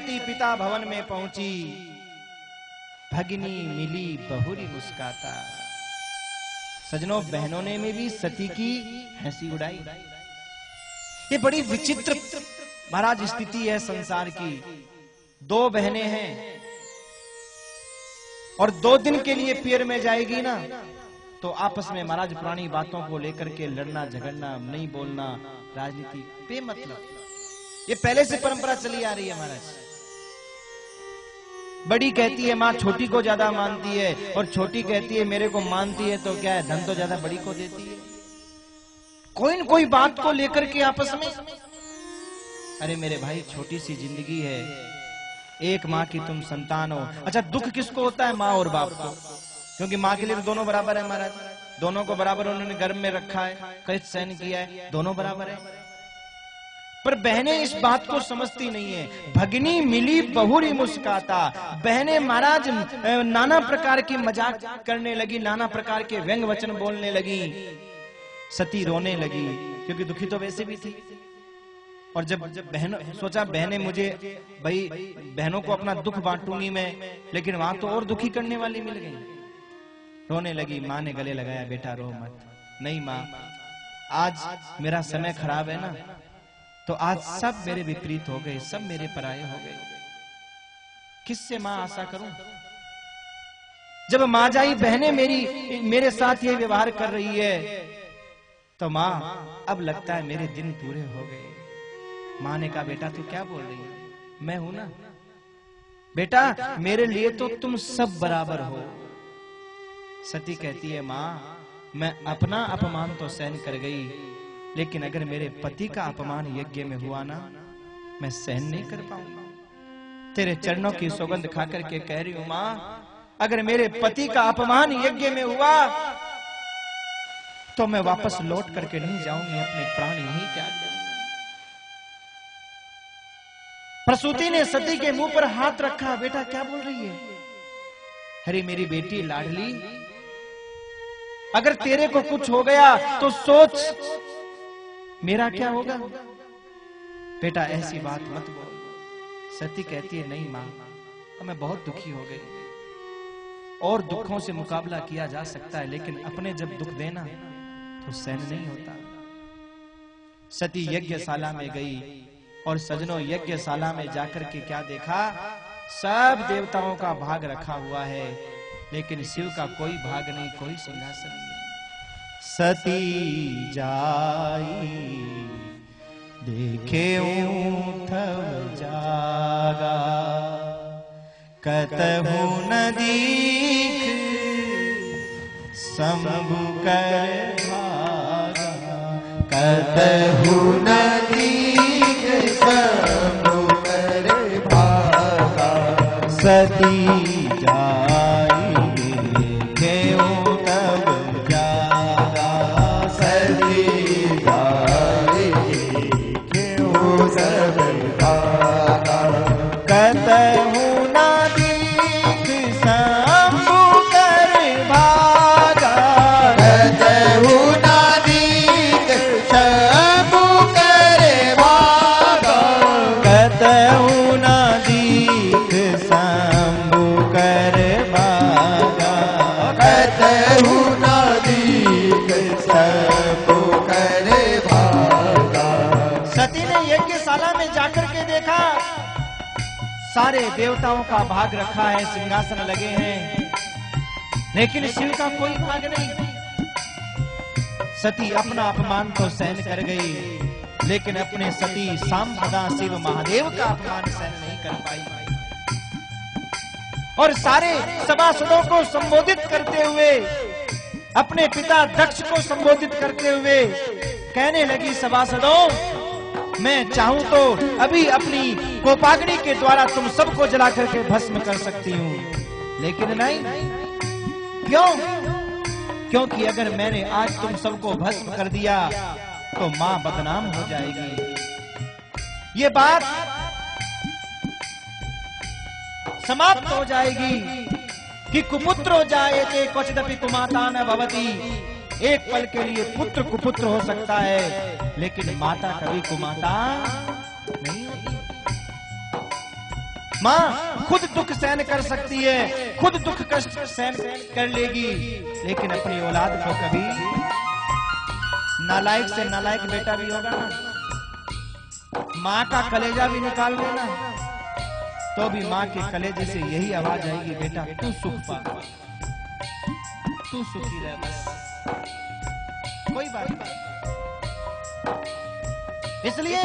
सती पिता भवन में पहुंची, भगिनी मिली बहुरी मुस्काता। सजनों, बहनों ने में भी सती की हंसी उड़ाई। ये बड़ी विचित्र महाराज स्थिति है संसार की। दो बहनें हैं और 2 दिन के लिए पियर में जाएगी ना, तो आपस में महाराज पुरानी बातों को लेकर के लड़ना झगड़ना, नहीं बोलना, राजनीति बेमतलब। ये पहले से परंपरा चली आ रही है महाराज। बड़ी कहती है माँ छोटी को ज्यादा मानती है, और छोटी कहती है मेरे को मानती है तो क्या है, धन तो ज्यादा बड़ी को देती है। कोई न कोई बात को लेकर के आपस में। अरे मेरे भाई, छोटी सी जिंदगी है, एक माँ की तुम संतान हो। अच्छा, दुख किसको होता है? माँ और बाप को, क्योंकि माँ के लिए तो दोनों बराबर है महाराज। दोनों को बराबर उन्होंने गर्भ में रखा है, कष्ट सहन किया है, दोनों बराबर है। पर बहनें इस बात को समझती नहीं है। भगिनी मिली बहुरी मुस्काता। बहनें महाराज नाना प्रकार की मजाक करने लगी, नाना प्रकार के व्यंग वचन बोलने लगी। सती रोने लगी, क्योंकि दुखी तो वैसे भी थी। और जब बहनों सोचा, बहनें मुझे भाई बहनों को अपना दुख बांटूंगी मैं, लेकिन वहां तो और दुखी करने वाली मिल गई। रोने लगी। माँ ने गले लगाया, बेटा रो मत। नहीं माँ, आज मेरा समय खराब है ना, तो आज सब मेरे विपरीत हो गए, सब मेरे पराये हो गए। किससे माँ आशा करूं? जब माँ जाई बहनें मेरे साथ ये व्यवहार कर रही है, तो माँ अब लगता है मेरे दिन पूरे हो गए। माँ ने कहा, बेटा तू क्या बोल रही है? मैं हूं ना बेटा, मेरे लिए तो तुम सब बराबर हो। सती कहती है, माँ मैं अपना अपमान तो सहन कर गई, लेकिन अगर मेरे पति का अपमान यज्ञ में हुआ ना, मैं सहन नहीं कर पाऊंगा। तेरे चरणों की सौगंध खा करके कह रही हूं माँ, अगर मेरे पति का अपमान यज्ञ में हुआ तो मैं वापस लौट करके नहीं जाऊंगी, अपने प्राण यहीं त्याग दूंगी। प्रसूति ने सती के मुंह पर हाथ रखा। बेटा क्या बोल रही है? अरे मेरी बेटी लाडली, अगर तेरे को कुछ हो गया तो सोच मेरा क्या होगा? बेटा ऐसी बात मत बोल। सती कहती है, नहीं मां, मैं बहुत दुखी हो गई। और दुखों से मुकाबला किया जा सकता है, लेकिन अपने जब दुख देना तो सहन नहीं होता। सती यज्ञशाला में गई, और सजनों यज्ञशाला में जाकर के क्या देखा? सब देवताओं का भाग रखा हुआ है, लेकिन शिव का कोई भाग नहीं, कोई सिंहासन नहीं। सती जाई देखे उठव जागा, कतहु न दीख शंभु कर भागा, कतहु न दीख शंभु कर भागा। सती जाई देखे उठव जागा, सती जाई देखे उठव जागा, कतहु न दीख शंभु कर भागा, कतहु न दीख शंभु कर भागा, कतहु न दीख शंभु कर भागा, कतहु न दीख शंभु कर भागा। सती ने यज्ञशाला में जाकर के देखा, सारे देवताओं का भाग रखा है, सिंहासन लगे हैं, लेकिन शिव का कोई भाग नहीं। सती अपना अपमान तो सहन कर गई, लेकिन अपने सती साम सदा शिव महादेव का अपमान सहन नहीं कर पाई। और सारे सभासदों को संबोधित करते हुए, अपने पिता दक्ष को संबोधित करते हुए कहने लगी, सभासदों मैं चाहूं तो अभी अपनी कोपाग्नि के द्वारा तुम सबको जला करके भस्म कर सकती हूं, लेकिन नहीं। क्यों? क्योंकि अगर मैंने आज तुम सबको भस्म कर दिया तो मां बदनाम हो जाएगी, ये बात समाप्त हो जाएगी कि कुपुत्र हो जाए क्वचिदपि कुमाता न भवति। एक पल के लिए पुत्र कुपुत्र हो सकता है, लेकिन माता कभी कुमाता नहीं होती। माँ खुद दुख सहन कर सकती है, खुद दुख कष्ट सहन कर लेगी, लेकिन अपनी औलाद को कभी, नालायक से नालायक बेटा भी होगा ना, माँ का कलेजा भी निकाल देना, तो भी माँ के कलेजे से यही आवाज आएगी, बेटा तू सुख पा, तू सुखी रह, बस कोई बात नहीं। इसलिए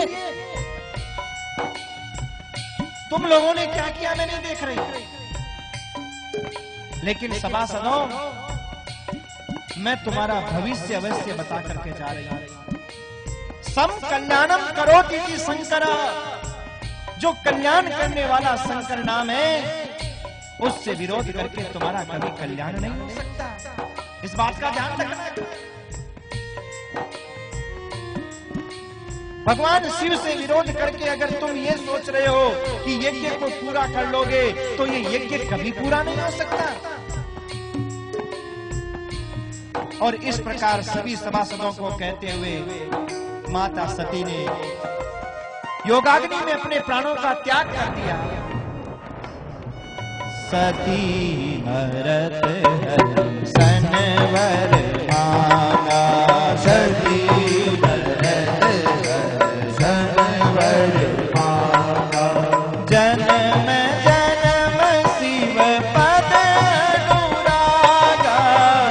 तुम लोगों ने क्या किया मैं नहीं देख रही, लेकिन सभासदों मैं तुम्हारा भविष्य अवश्य बता करके जा रही हूं। सम कल्याणम करोति इति शंकर, जो कल्याण करने वाला शंकर नाम है, उससे विरोध करके तुम्हारा कभी कल्याण नहीं हो सकता। इस बात का ध्यान रखना। भगवान शिव से विरोध करके अगर तुम ये सोच रहे हो कि यज्ञ को पूरा कर लोगे, तो ये यज्ञ कभी पूरा नहीं हो सकता। और इस प्रकार सभी सभासदों को कहते हुए माता सती ने योगाग्नि में अपने प्राणों का त्याग कर दिया। सती भरत सनवर मांगा, सती भरत सनवर मांगा, जन्म जन्म शिव पद अनुरागा,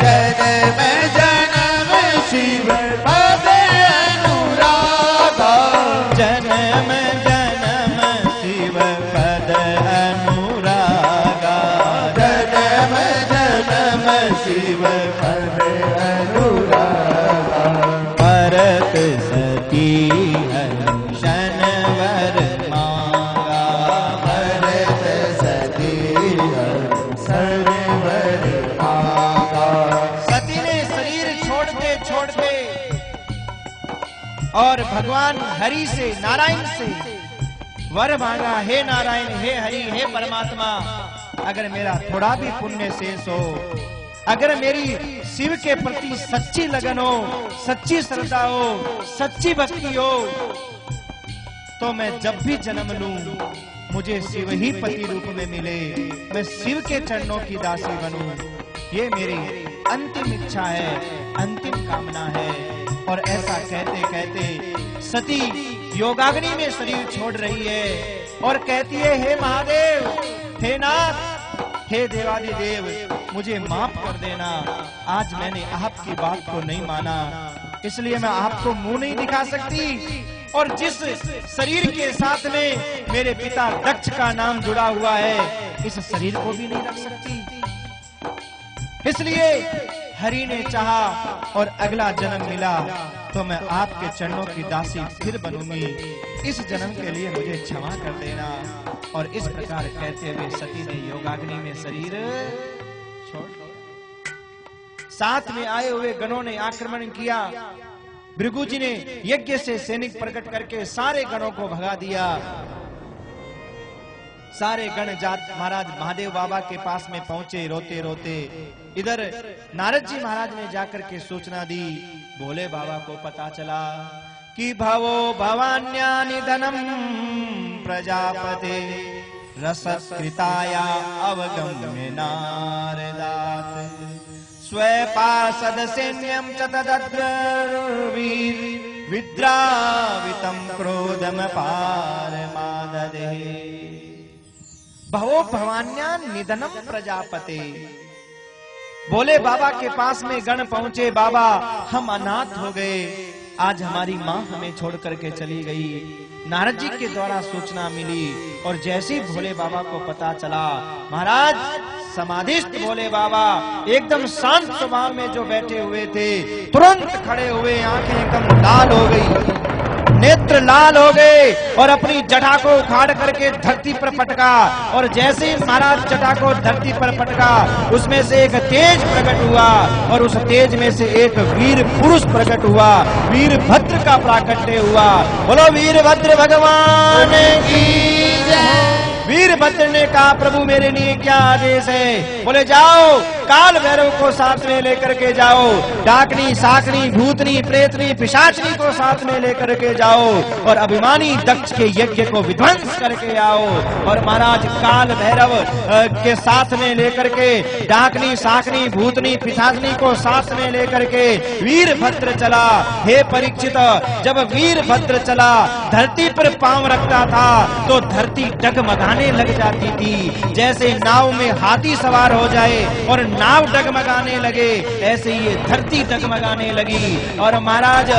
जन्म जन्म शिव पद अनुरागा, जन्म जन्म शिव पद अनुरागा, जन्म जन्म शिव पद अनुरागा, भरत सती शनवर मांगा, भरत सती शनवर मांगा। सती ने शरीर छोड़ते छोड़ते और भगवान हरि से, नारायण से वर मांगा, हे नारायण, हे हरि, हे परमात्मा, अगर मेरा थोड़ा भी पुण्य शेष हो, अगर मेरी शिव के प्रति सच्ची लगन हो, सच्ची श्रद्धा हो, सच्ची भक्ति हो, तो मैं जब भी जन्म लूं मुझे शिव ही पति रूप में मिले, मैं शिव के चरणों की दासी बनूं, ये मेरी अंतिम इच्छा है, अंतिम कामना है। और ऐसा कहते कहते सती योगाग्नि में शरीर छोड़ रही है और कहती है, हे महादेव, हे नाथ, हे देवादिदेव, मुझे माफ कर देना, आज मैंने आपकी बात को नहीं माना, इसलिए मैं आपको मुंह नहीं दिखा सकती, और जिस शरीर के साथ में मेरे पिता दक्ष का नाम जुड़ा हुआ है, इस शरीर को भी नहीं रख सकती। इसलिए हरि ने चाहा और अगला जन्म मिला तो मैं आपके चरणों की दासी फिर बनूंगी, इस जन्म के लिए मुझे क्षमा कर देना। और इस प्रकार कहते हुए सती ने योगाग्नि में शरीर छोड़ दिया। साथ में आए हुए गणों ने आक्रमण किया। भृगु जी ने यज्ञ से सैनिक प्रकट करके सारे गणों को भगा दिया। सारे गण जात महाराज महादेव बाबा के पास में पहुंचे रोते रोते। इधर नारद जी महाराज ने जाकर के सूचना दी। भोले बाबा को पता चला कि भवो भवान्या निधनम प्रजापते रसकृताया अवगम्य नारदात् स्वपार्षद सैन्यम च तदद्रवीर विद्रावितं क्रोधम पारमाददे। भवो भवान्या निधनम प्रजापते। बोले बाबा के पास में गण पहुंचे, बाबा हम अनाथ हो गए, आज हमारी माँ हमें छोड़ करके चली गई। नारद जी के द्वारा सूचना मिली और जैसे ही भोले बाबा को पता चला, महाराज समाधिस्थ भोले बाबा एकदम शांत स्वभाव में जो बैठे हुए थे, तुरंत खड़े हुए, आंखें एकदम लाल हो गई, नेत्र लाल हो गए और अपनी जटा को उखाड़ करके धरती पर पटका। और जैसे ही महाराज जटा को धरती पर पटका, उसमें से एक तेज प्रकट हुआ और उस तेज में से एक वीर पुरुष प्रकट हुआ, वीरभद्र का प्राकट्य हुआ। बोलो वीरभद्र भगवान की जय। वीरभद्र ने कहा, प्रभु मेरे लिए क्या आदेश है? बोले जाओ काल भैरव को साथ में लेकर के जाओ, डाकनी साकनी भूतनी प्रेतनी पिशाचनी को साथ में लेकर के जाओ और अभिमानी दक्ष के यज्ञ को विध्वंस करके आओ। और महाराज काल भैरव के साथ में लेकर के डाकनी साकनी भूतनी पिशाचनी को साथ में लेकर के वीरभद्र चला। हे परीक्षित, जब वीरभद्र चला धरती पर पांव रखता था तो धरती डगमगाने लग जाती थी। जैसे नाव में हाथी सवार हो जाए और नाव डगमगाने लगे, ऐसे ये धरती डगमगाने लगी। और महाराज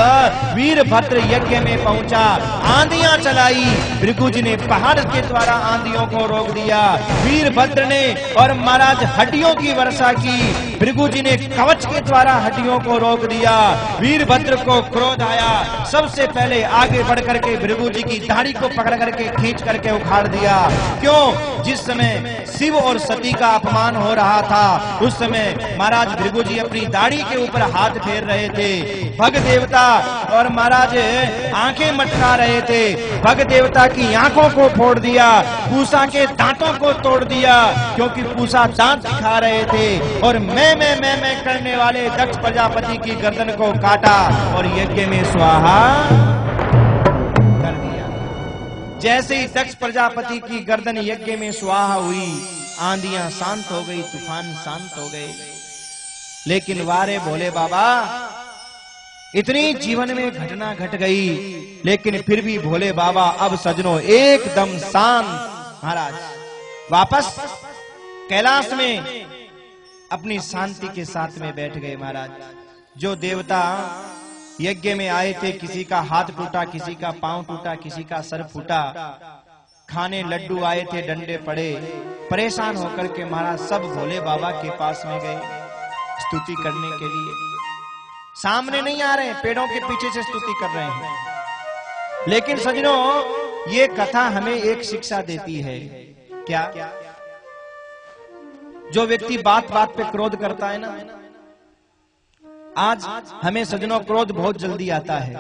वीरभद्र यज्ञ में पहुंचा, आंधियां चलाई, भृगु जी ने पहाड़ के द्वारा आंधियों को रोक दिया। वीरभद्र ने और महाराज हड्डियों की वर्षा की, भृगु जी ने कवच के द्वारा हड्डियों को रोक दिया। वीरभद्र को क्रोध आया, सबसे पहले आगे बढ़ करके भृगु जी की दाढ़ी को पकड़ करके खींच करके उखाड़ दिया। क्यों? जिस समय शिव और सती का अपमान हो रहा था उस समय महाराज भृगु जी अपनी दाढ़ी के ऊपर हाथ फेर रहे थे। भग देवता और महाराज आंखें मटका रहे थे, भग देवता की आंखों को फोड़ दिया, पूसा के दांतों को तोड़ दिया क्योंकि पूसा दांत दिखा रहे थे। और मैं करने वाले दक्ष प्रजापति की गर्दन को काटा और यज्ञ में स्वाहा कर दिया। जैसे ही दक्ष प्रजापति की गर्दन यज्ञ में स्वाहा हुई, आंधियां शांत हो गई, तूफान शांत हो गए। लेकिन वारे भोले बाबा, इतनी जीवन में घटना घट गई, लेकिन फिर भी भोले बाबा अब सजनों एकदम शांत। महाराज वापस कैलाश में अपनी शांति के साथ में बैठ गए। महाराज जो देवता यज्ञ में आए थे, किसी का हाथ टूटा, किसी का पांव टूटा, किसी का सर फूटा, खाने लड्डू आए थे, डंडे पड़े, परेशान होकर के महाराज सब भोले बाबा के पास में गए स्तुति करने के लिए। सामने नहीं आ रहे, पेड़ों के पीछे से स्तुति कर रहे हैं। लेकिन सजनों ये कथा हमें एक शिक्षा देती है। क्या? जो व्यक्ति बात बात पे क्रोध करता है ना, आज हमें सजनों क्रोध बहुत जल्दी आता है।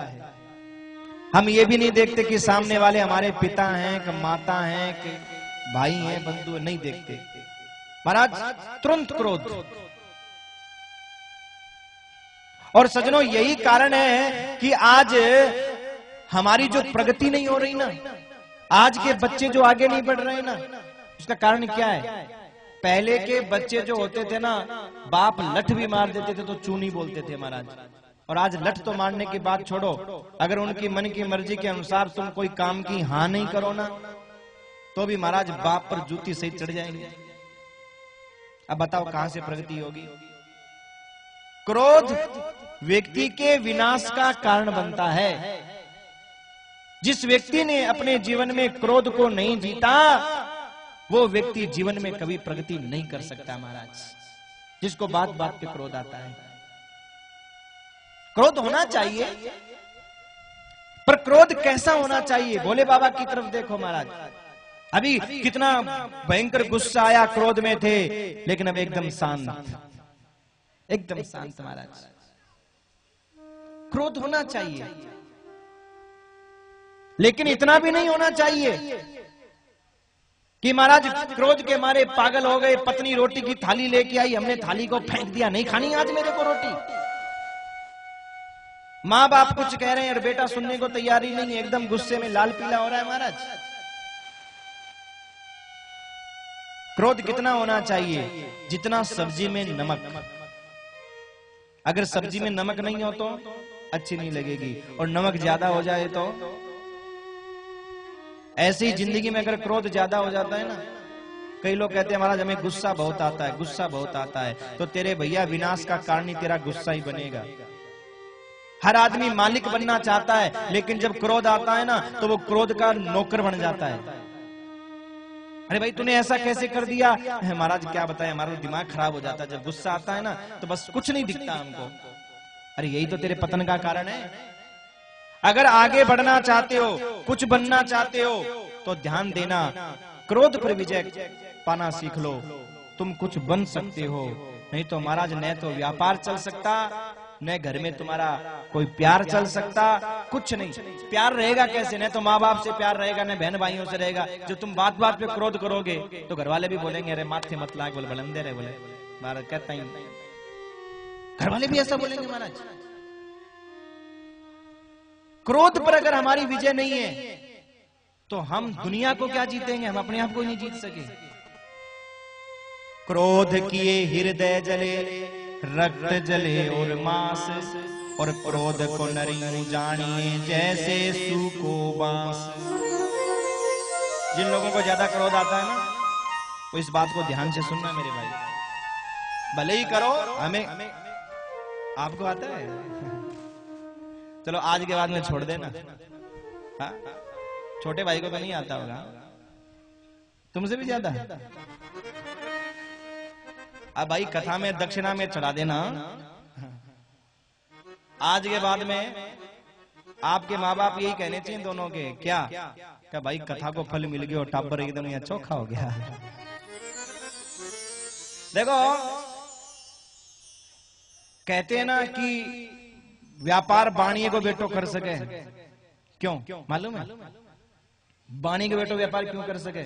हम ये भी नहीं देखते कि सामने वाले हमारे पिता हैं कि माता हैं कि भाई हैं, बंधु, नहीं देखते। महाराज तुरंत क्रोध। और सजनों यही कारण है कि आज हमारी जो प्रगति नहीं हो रही ना, आज के बच्चे जो आगे नहीं बढ़ रहे ना, उसका कारण क्या है? पहले के बच्चे जो होते थे ना, बाप लठ भी मार देते थे तो चूनी बोलते थे महाराज। और आज लठ तो मारने की बात छोड़ो, अगर उनकी मन की मर्जी के अनुसार तुम कोई काम की हाँ नहीं करो ना, तो भी महाराज बाप पर जूती सहित चढ़ जाएंगे। अब बताओ कहां से प्रगति होगी? क्रोध व्यक्ति के विनाश का कारण बनता है। जिस व्यक्ति ने अपने जीवन में क्रोध को नहीं जीता, वो व्यक्ति जीवन में कभी प्रगति नहीं कर सकता महाराज। जिसको बात बात पे क्रोध आता है। क्रोध होना चाहिए, पर क्रोध कैसा होना चाहिए? भोले बाबा की तरफ देखो महाराज, अभी कितना भयंकर गुस्सा आया, क्रोध में थे, लेकिन अब एकदम शांत, एकदम शांत महाराज। क्रोध होना चाहिए, लेकिन इतना भी नहीं होना चाहिए कि महाराज क्रोध के मारे पागल हो गए। पत्नी रोटी की थाली लेके आई, हमने थाली को फेंक दिया, नहीं खानी आज मेरे को रोटी। माँ बाप कुछ कह रहे हैं और बेटा सुनने को तैयारी नहीं, एकदम गुस्से में लाल पीला हो रहा है महाराज। क्रोध कितना होना चाहिए? जितना सब्जी में नमक। अगर सब्जी में नमक नहीं हो तो अच्छी नहीं लगेगी, और नमक ज्यादा हो जाए तो। ऐसी जिंदगी में अगर क्रोध ज्यादा हो जाता है ना, कई लोग कहते हैं महाराज हमें गुस्सा बहुत आता है, गुस्सा बहुत आता है, तो तेरे भैया विनाश का कारण ही तेरा गुस्सा ही बनेगा। हर आदमी मालिक बनना चाहता है, लेकिन जब क्रोध आता है ना, तो वो क्रोध का नौकर बन जाता है। अरे भाई तूने ऐसा कैसे कर दिया? महाराज क्या बताएं, हमारा दिमाग खराब हो जाता है। जब गुस्सा आता है ना, तो बस कुछ नहीं दिखता हमको। अरे यही तो तेरे पतन का कारण है। अगर आगे बढ़ना चाहते हो, कुछ बनना चाहते हो, तो ध्यान देना, क्रोध पर विजय पाना सीख लो, तुम कुछ बन सकते हो। नहीं तो महाराज न तो व्यापार चल सकता, न घर में तुम्हारा कोई प्यार चल सकता, कुछ नहीं। प्यार रहेगा कैसे? न तो माँ बाप से प्यार रहेगा, न बहन भाइयों से रहेगा। जो तुम बात बात पे क्रोध करोगे तो घर वाले भी बोलेंगे अरे माथे मत लाग, बोले बुलंदे रहे, बोले महाराज कहता ही घर वाले भी ऐसा बोलेंगे महाराज। क्रोध पर अगर हमारी विजय नहीं है तो हम दुनिया को क्या जीतेंगे, हम अपने आप को नहीं जीत सके। क्रोध किए हृदय जले, रक्त जले और मांस, और क्रोध को नरियु जानिए जैसे सूखो बांस। जिन लोगों को ज्यादा क्रोध आता है ना, वो इस बात को ध्यान से सुनना मेरे भाई। भले ही करो, हमें आपको आता है, चलो आज के बाद में छोड़ देना। हाँ? छोटे भाई को तो नहीं आता होगा, तुमसे भी ज्यादा। अब भाई कथा में दक्षिणा में चढ़ा देना। आज के बाद में आपके माँ बाप यही कहने चाहिए दोनों के, क्या भाई कथा को फल मिल गया और टाबर एकदम यहाँ चोखा हो गया। देखो कहते हैं ना कि व्यापार बाणिये को बेटो कर सके, क्यों मालूम है? बाणी के बेटो व्यापार क्यों कर सके?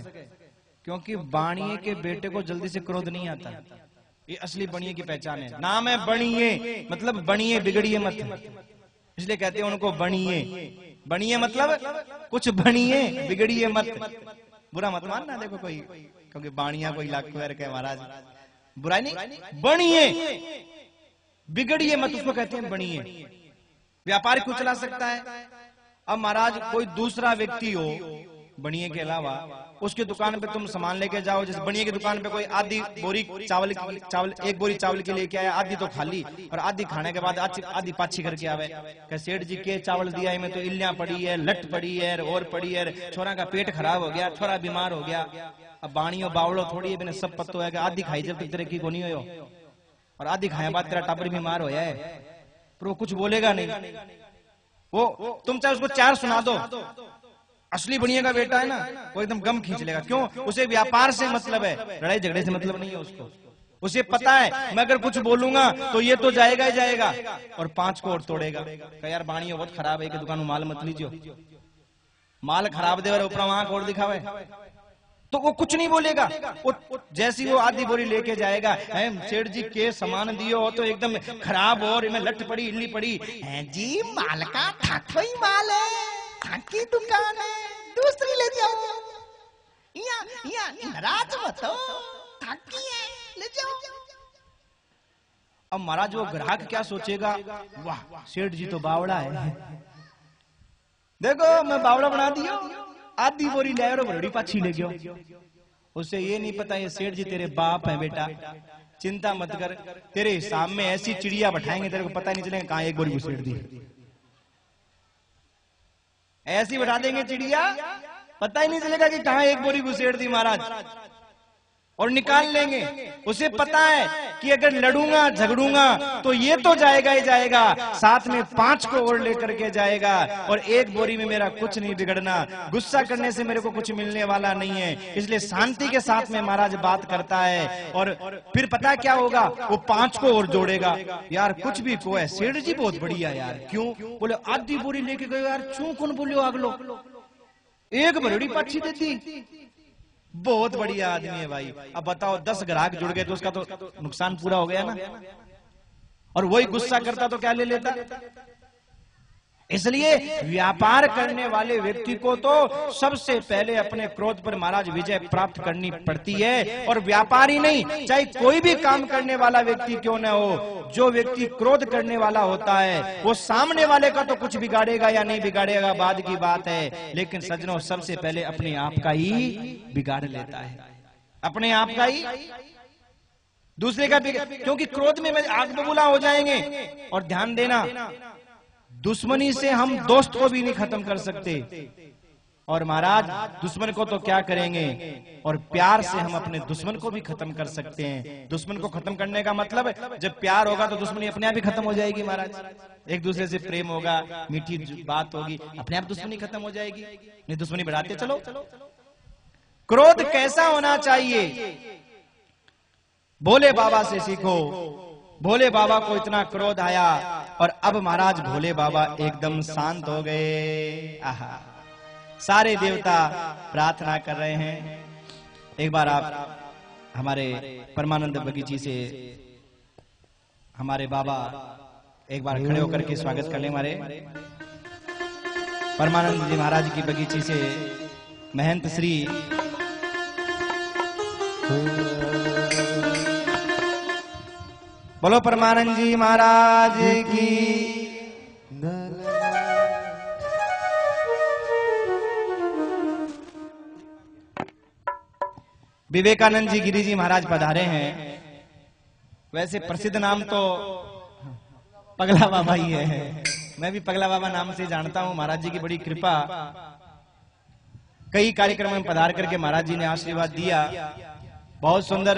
क्योंकि बाणिये के बेटे को जल्दी से क्रोध नहीं आता। ये असली बणिये की पहचान है। नाम है बणिये, मतलब बणिये बिगड़िए मत, इसलिए कहते हैं उनको बणिये। बणिये मतलब कुछ बणिये, बिगड़िए मत। बुरा मत मानना देखो कोई, क्योंकि बाणिया कोई लाख के महाराज, बुराई नहीं, बणिये बिगड़िए मत, उसको कहते हैं बणिये। व्यापार क्यों चला सकता है? अब महाराज कोई दूसरा व्यक्ति हो बणिये के अलावा, उसकी दुकान पे तुम सामान लेके जाओ, जैसे बणिये की दुकान पे कोई आधी बोरी चावल एक बोरी चावल की लेके आया, आधी तो खाली और आधी खाने के बाद आधी पाछी करके आवे। क्या सेठ जी के चावल दिया है में तो इल्लियां पड़ी है, लट पड़ी है और पड़ी है, छोरा का पेट खराब हो गया, छोरा बीमार हो गया। अब बाणियो बावड़ो थोड़ी है, सब पत्तो है, आधी खाई जब तक तेरे की को नहीं हो, और आधी खाए बाद तेरा टाबर बीमार हो जाए, पर वो कुछ बोलेगा नहीं। वो तुम चाहे उसको चार सुना दो, असली बणिये का बेटा है ना, वो एकदम गम खींच लेगा। क्यों? उसे व्यापार से मतलब है, लड़ाई झगड़े से मतलब नहीं है उसको। उसे पता है मैं अगर कुछ बोलूंगा तो ये तो जाएगा ही जाएगा, और 5 को और तोड़ेगा। यार बाणिये बहुत खराब है कि दुकान में माल मत लीजिए, माल खराब दे और ऊपर वहां को और दिखावे, तो वो कुछ नहीं बोलेगा। जैसी वो आधी बोरी लेके जाएगा, सेठ जी के सामान दियो हो तो एकदम खराब और इनमें लट पड़ी इल्ली पड़ी है जी, माल का ठाठो ही माल है, की दुकान है, दूसरी ले जाओ, नाराज मत हो, ठाकी है, ले जाओ। अब महाराज वो ग्राहक क्या सोचेगा, वाह सेठ जी तो बावड़ा है, देखो मैं बावड़ा बना दियो, आधी बोरी ले और बड़ी पाछी ले गयो। उसे ये नहीं पता ये सेठ जी तेरे बाप है बेटा, चिंता मत कर, तेरे हिसाब में ऐसी चिड़िया बैठाएंगे तेरे को पता नहीं चलेगा कहां एक बोरी घुसेड़ दी। ऐसी बैठा देंगे चिड़िया, पता ही नहीं चलेगा कि कहां एक बोरी घुसेड़ दी महाराज, और निकाल लेंगे। उसे पता है कि अगर लड़ूंगा झगड़ूंगा तो ये तो जाएगा ही जाएगा, साथ में 5 को और लेकर के जाएगा, और एक बोरी में मेरा कुछ नहीं बिगड़ना, गुस्सा करने से मेरे को कुछ मिलने वाला नहीं है। इसलिए शांति के साथ में महाराज बात करता है, और फिर पता क्या होगा, वो 5 को और जोड़ेगा। यार कुछ भी को है, सेठ जी बहुत बढ़िया यार, क्यों बोले आधी बोरी लेके गए यार, चू कौन बोलियो अगलो, एक बड़ी पाछी देती, बहुत बढ़िया आदमी है भाई। अब बताओ 10 ग्राहक जुड़ गए तो उसका तो नुकसान पूरा हो गया ना, और वही गुस्सा करता तो क्या ले लेता। इसलिए व्यापार करने वाले व्यक्ति को तो सबसे पहले अपने क्रोध पर महाराज विजय प्राप्त करनी पड़ती है। और व्यापारी नहीं, चाहे कोई भी काम करने वाला व्यक्ति क्यों न हो, जो व्यक्ति क्रोध करने वाला होता है वो सामने वाले का तो कुछ बिगाड़ेगा या नहीं बिगाड़ेगा बाद की बात है, लेकिन सज्जनों सबसे पहले अपने आप का ही बिगाड़ लेता है, अपने आप का ही, दूसरे का क्योंकि क्रोध में आग बबूला हो जाएंगे। और ध्यान देना, दुश्मनी से हम दोस्त को भी नहीं खत्म कर सकते, और महाराज दुश्मन को तो क्या करेंगे, और प्यार से हम अपने दुश्मन को भी खत्म कर सकते हैं। दुश्मन को खत्म करने का मतलब, जब प्यार होगा तो दुश्मनी अपने आप ही खत्म हो जाएगी महाराज। एक दूसरे से प्रेम होगा, मीठी बात होगी, अपने आप दुश्मनी खत्म हो जाएगी। नहीं दुश्मनी बढ़ाते चलो। क्रोध कैसा होना चाहिए, भोले बाबा से सीखो। भोले बाबा को इतना क्रोध आया, और अब महाराज भोले बाबा एकदम शांत हो गए। आहा, सारे देवता प्रार्थना कर रहे हैं। एक बार आप हमारे परमानंद बगीची से हमारे बाबा एक बार खड़े होकर के स्वागत कर ले। हमारे परमानंद जी महाराज की बगीची से महंत श्री बोलो परमानंद जी महाराज की। विवेकानंद जी गिरी जी महाराज पधारे हैं। वैसे प्रसिद्ध नाम तो पगला बाबा ही है, मैं भी पगला बाबा नाम से जानता हूं। महाराज जी की बड़ी कृपा, कई कार्यक्रम में पधार करके महाराज जी ने आशीर्वाद दिया। बहुत सुंदर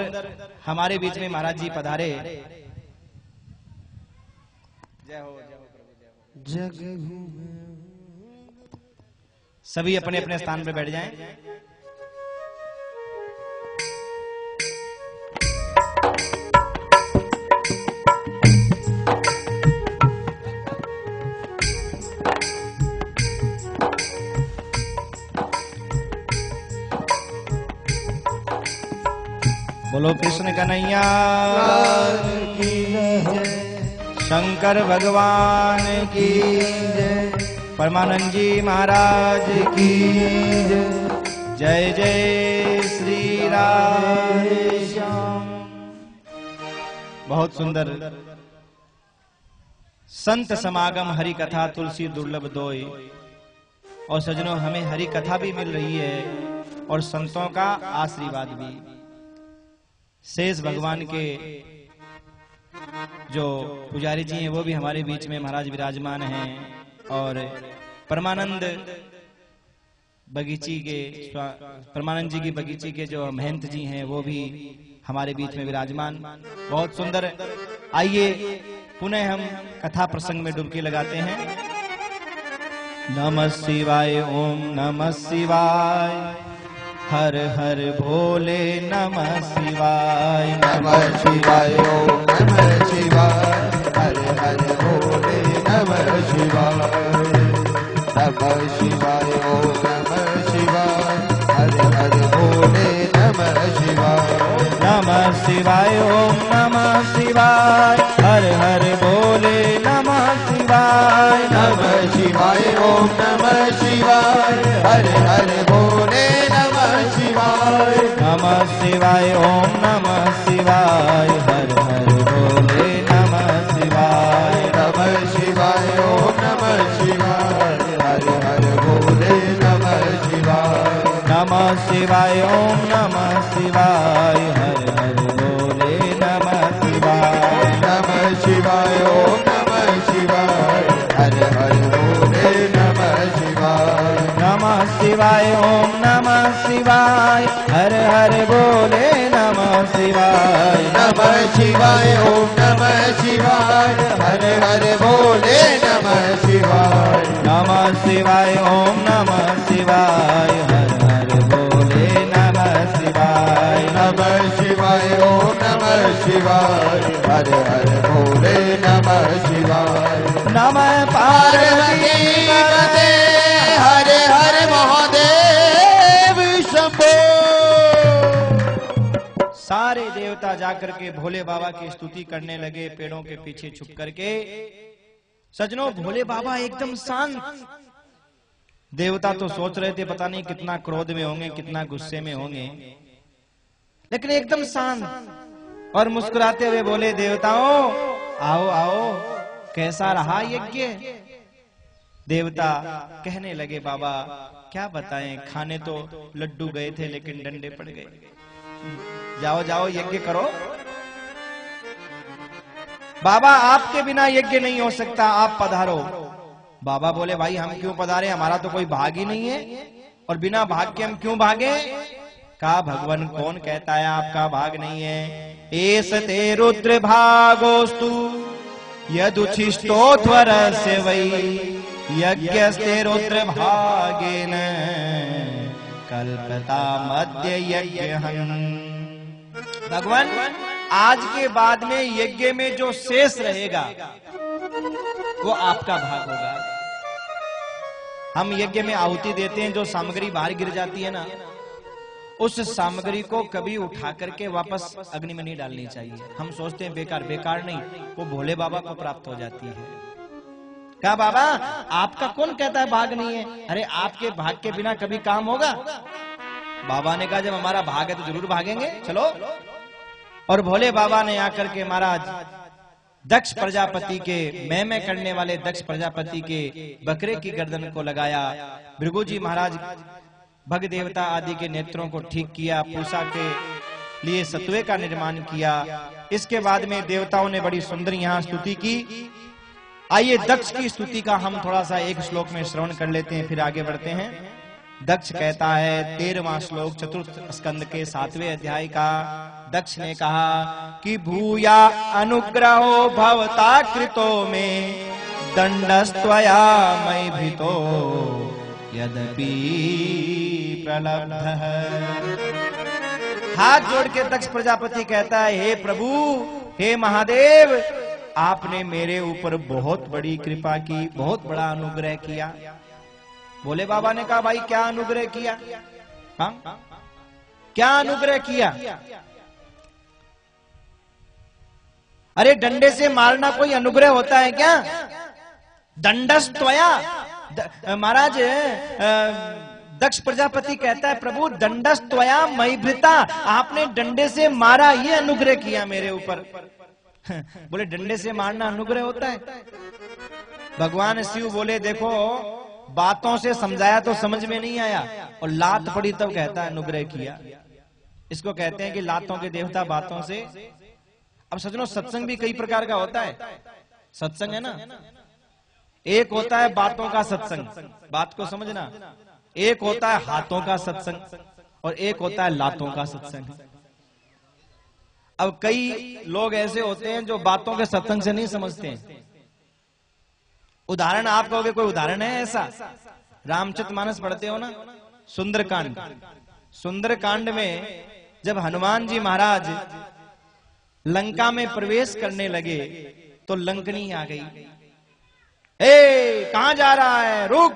हमारे बीच में महाराज जी पधारे। जय हो जय हो। सभी अपने अपने स्थान पर बैठ जाएं। बोलो कृष्ण कन्हैया की जय, शंकर भगवान की जय, परमानंद जी महाराज की जय। जय जय श्री राधे श्याम। बहुत सुंदर संत समागम हरि कथा तुलसी दुर्लभ दोय। और सजनों, हमें हरि कथा भी मिल रही है और संतों का आशीर्वाद भी। शेष भगवान के जो पुजारी जी हैं वो भी हमारे बीच में महाराज विराजमान हैं। और परमानंद बगीची के परमानंद जी की बगीची के जो महंत जी हैं वो भी हमारे बीच में विराजमान। बहुत सुंदर। आइए पुनः हम कथा प्रसंग में डुबकी लगाते हैं। नमः शिवाय, ओम नमः शिवाय, हर हर भोले नमः शिवाय। नमः शिवाय, ओम नमः शिवाय, हर हर भोले नमः शिवाय। नमः शिवाय, ओम नमः शिवाय, हर हर भोले नमः शिवाय। नमः शिवाय, ओम नमः शिवाय, हर हर भोले नमः शिवाय। नमः शिवाय, ओम नमः शिवाय, हर हर भोले नमः शिवाय। नमः शिवाय, ओम नमः शिवाय, हर हर भोले नमः शिवाय। नमः शिवाय, ओम नमः शिवाय, हर हर भोले नमः शिवाय। नमः शिवाय, ओम नमः शिवाय, हर हर भोले नमः शिवाय। नमः शिवाय, ओम नमः शिवाय, हर हर भोले नमः शिवाय। नमः शिवाय, ओम नमः शिवाय, हर हर भोले नमः शिवाय। नमः शिवाय, ओम नमः शिवाय, हर हर भोले नमः शिवाय। नमः शिवाय, ओम नमः शिवाय, हर हर भोले नमः शिवाय। नमः शिवाय, ओम नमः शिवाय, हर हर भोले नमः शिवाय। नमः पार्वती पते हरे हर महादेव शंभो। सारे देवता जाकर के भोले बाबा की स्तुति करने लगे पेड़ों के पीछे छुप करके। सजनों, भोले बाबा एकदम शांत। देवता तो सोच रहे थे पता नहीं कितना क्रोध में होंगे, कितना गुस्से में होंगे, लेकिन एकदम शांत और मुस्कुराते हुए बोले, देवताओं आओ आओ, कैसा रहा यज्ञ। देवता कहने लगे, बाबा क्या बताएं, खाने तो लड्डू गए थे लेकिन डंडे पड़ गए। जाओ जाओ यज्ञ करो। बाबा आपके बिना यज्ञ नहीं हो सकता, आप पधारो। बाबा बोले, भाई हम क्यों पधारे, हमारा तो कोई भाग ही नहीं है और बिना भाग के हम क्यों भागे। कहा, भगवान कौन कहता है आपका भाग नहीं है। एस ते रुद्र भागोस्तु यदुच्छिष्टोध्वरस्य वै यज्ञस्ते रुद्र भागेन कल्पता मध्य यज्ञ। भगवान, आज के बाद में यज्ञ में जो शेष रहेगा वो आपका भाग होगा। हम यज्ञ में आहुति देते हैं, जो सामग्री बाहर गिर जाती है ना, उस सामग्री को कभी उठा करके वापस अग्नि में नहीं डालनी चाहिए। हम सोचते हैं बेकार, बेकार नहीं, वो भोले बाबा को प्राप्त हो जाती है। क्या बाबा आपका कौन कहता है भाग नहीं है? अरे आपके भाग के बिना कभी काम होगा? बाबा ने कहा जब हमारा भाग है तो जरूर भागेंगे, चलो। और भोले बाबा ने आकर के महाराज दक्ष प्रजापति के मैं करने वाले दक्ष प्रजापति के बकरे की गर्दन को लगाया। भृगु जी महाराज भग देवता आदि के नेत्रों को ठीक किया, पूषा के लिए सत्वे का निर्माण किया। इसके बाद में देवताओं ने बड़ी सुंदर यहाँ स्तुति की। आइए दक्ष की स्तुति का हम थोड़ा सा एक श्लोक में श्रवण कर लेते हैं, फिर आगे बढ़ते हैं। दक्ष कहता है 13वां श्लोक चतुर्थ स्कंद के 7वें अध्याय का। दक्ष ने कहा कि भूया अनुग्रहो भवता कृतो में दंडस्त्वया मयि भीतो यद्यपि प्रलब्धः। हाथ जोड़ के दक्ष प्रजापति कहता है हे प्रभु, हे महादेव, आपने मेरे ऊपर बहुत बड़ी कृपा की, बहुत बड़ा अनुग्रह किया। भोले बाबा ने कहा भाई क्या अनुग्रह किया? हाँ क्या अनुग्रह किया? अरे डंडे से मारना कोई अनुग्रह होता है क्या? दंडस्त्वया, महाराज दक्ष प्रजापति कहता है प्रभु दंडस्त्वया मयि भृता, आपने डंडे से मारा, ये अनुग्रह किया मेरे ऊपर। बोले डंडे से मारना अनुग्रह होता है? भगवान शिव बोले देखो बातों से समझाया तो समझ में नहीं आया, और लात पड़ी तब कहता है अनुग्रह किया। इसको कहते हैं कि लातों के देवता बातों से। अब सजनों सत्संग भी कई प्रकार का होता है। सत्संग है ना, एक होता है बातों का सत्संग, बात को समझना। एक होता है हाथों का सत्संग और एक होता है लातों का सत्संग। अब कई लोग ऐसे होते हैं जो बातों के सत्संग से नहीं समझते हैं। उदाहरण आप कहोगे कोई उदाहरण है ऐसा? रामचरितमानस पढ़ते हो ना, सुंदरकांड। सुंदरकांड में जब हनुमान जी महाराज लंका में प्रवेश करने लगे तो लंकनी आ गई। कहां जा रहा है? रुक,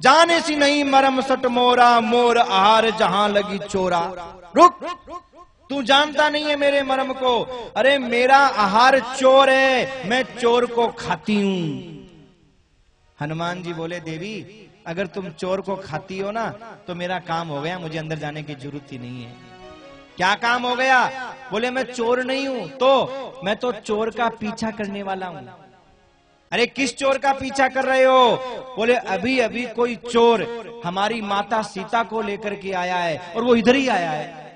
जाने सी नहीं मरम सट मोरा, मोर आहार जहां लगी चोरा। रुक, तू जानता नहीं है मेरे मरम को। अरे मेरा आहार चोर है, मैं चोर को खाती हूं। हनुमान जी बोले देवी अगर तुम चोर को खाती हो ना तो मेरा काम हो गया, मुझे अंदर जाने की जरूरत ही नहीं है। क्या काम हो गया? बोले मैं चोर नहीं हूं, तो मैं तो चोर का पीछा करने वाला हूं। अरे किस चोर का पीछा कर रहे हो? बोले अभी अभी कोई चोर हमारी माता सीता को लेकर के आया है और वो इधर ही आया है।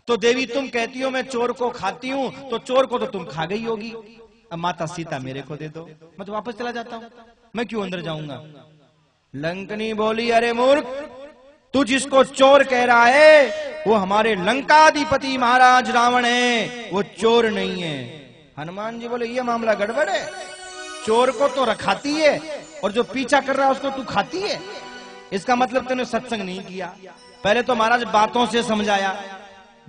तो देवी तुम कहती हो मैं चोर को खाती हूं, तो चोर को तो तुम खा गई होगी। अब माता सीता मेरे को दे दो, मैं तो वापस चला जाता हूं, मैं क्यों अंदर जाऊंगा। लंकनी बोली अरे मूर्ख, तू जिसको चोर कह रहा है वो हमारे लंकाधिपति महाराज रावण है, वो चोर नहीं है। हनुमान जी बोले ये मामला गड़बड़ है, चोर को तो रखाती है और जो पीछा कर रहा है उसको तू खाती है। इसका मतलब तूने सत्संग नहीं किया। पहले तो महाराज बातों से समझाया,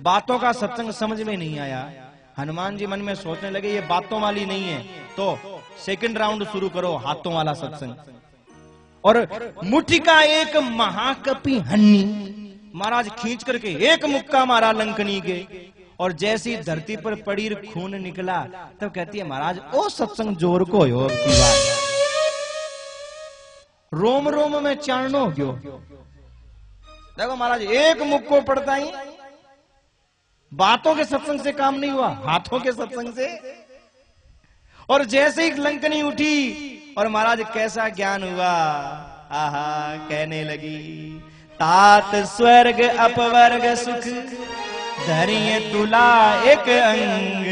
बातों का सत्संग समझ में नहीं आया। हनुमान जी मन में सोचने लगे ये बातों वाली नहीं है, तो सेकंड राउंड शुरू करो, हाथों वाला सत्संग। और मुट्ठी का एक महाकपि हन्नी महाराज खींच करके एक मुक्का मारा लंकनी के, और जैसी धरती पर पड़ीर खून निकला तब कहती है महाराज ओ सत्संग जोर को हो की बात, रोम रोम में चारणो गयो। देखो महाराज एक मुक्को पड़ता ही, बातों के सत्संग से काम नहीं हुआ, हाथों के सत्संग से। और जैसे ही लंकनी उठी और महाराज कैसा ज्ञान हुआ, आहा कहने लगी तात स्वर्ग अपवर्ग सुख धरिय तुला एक अंग,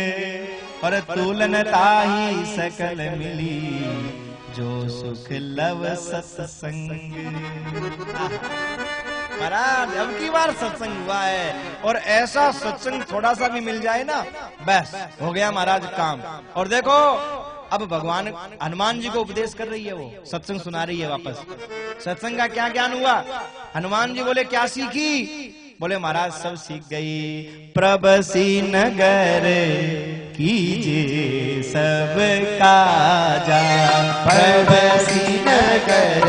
और तुलन ताही सकल मिली जो सुख लव सत्संग। महाराज अब की बार सत्संग हुआ है, और ऐसा सत्संग थोड़ा सा भी मिल जाए ना बस हो गया महाराज काम। और देखो अब भगवान हनुमान जी को उपदेश कर रही है, वो सत्संग सुना रही है वापस। सत्संग का क्या ज्ञान हुआ? हनुमान जी बोले क्या सीखी? बोले महाराज सब सीख गई। प्रबसी नगर कीजिए सब काजा, प्रबसी नगर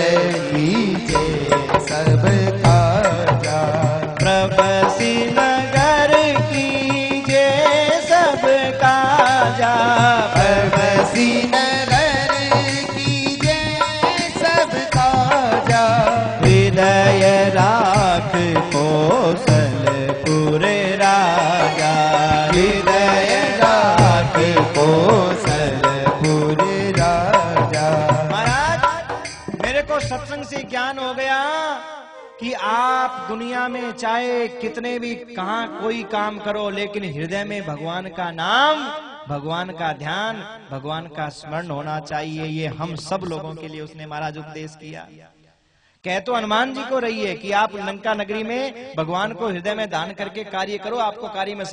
कीजिए सब काजा, से ज्ञान हो गया कि आप दुनिया में चाहे कितने भी कहां कोई काम करो, लेकिन हृदय में भगवान का नाम, भगवान का ध्यान, भगवान का स्मरण होना चाहिए। ये हम सब लोगों के लिए उसने महाराज उपदेश किया। कह तो हनुमान जी को रही है कि आप लंका नगरी में भगवान को हृदय में दान करके कार्य करो, आपको कार्य में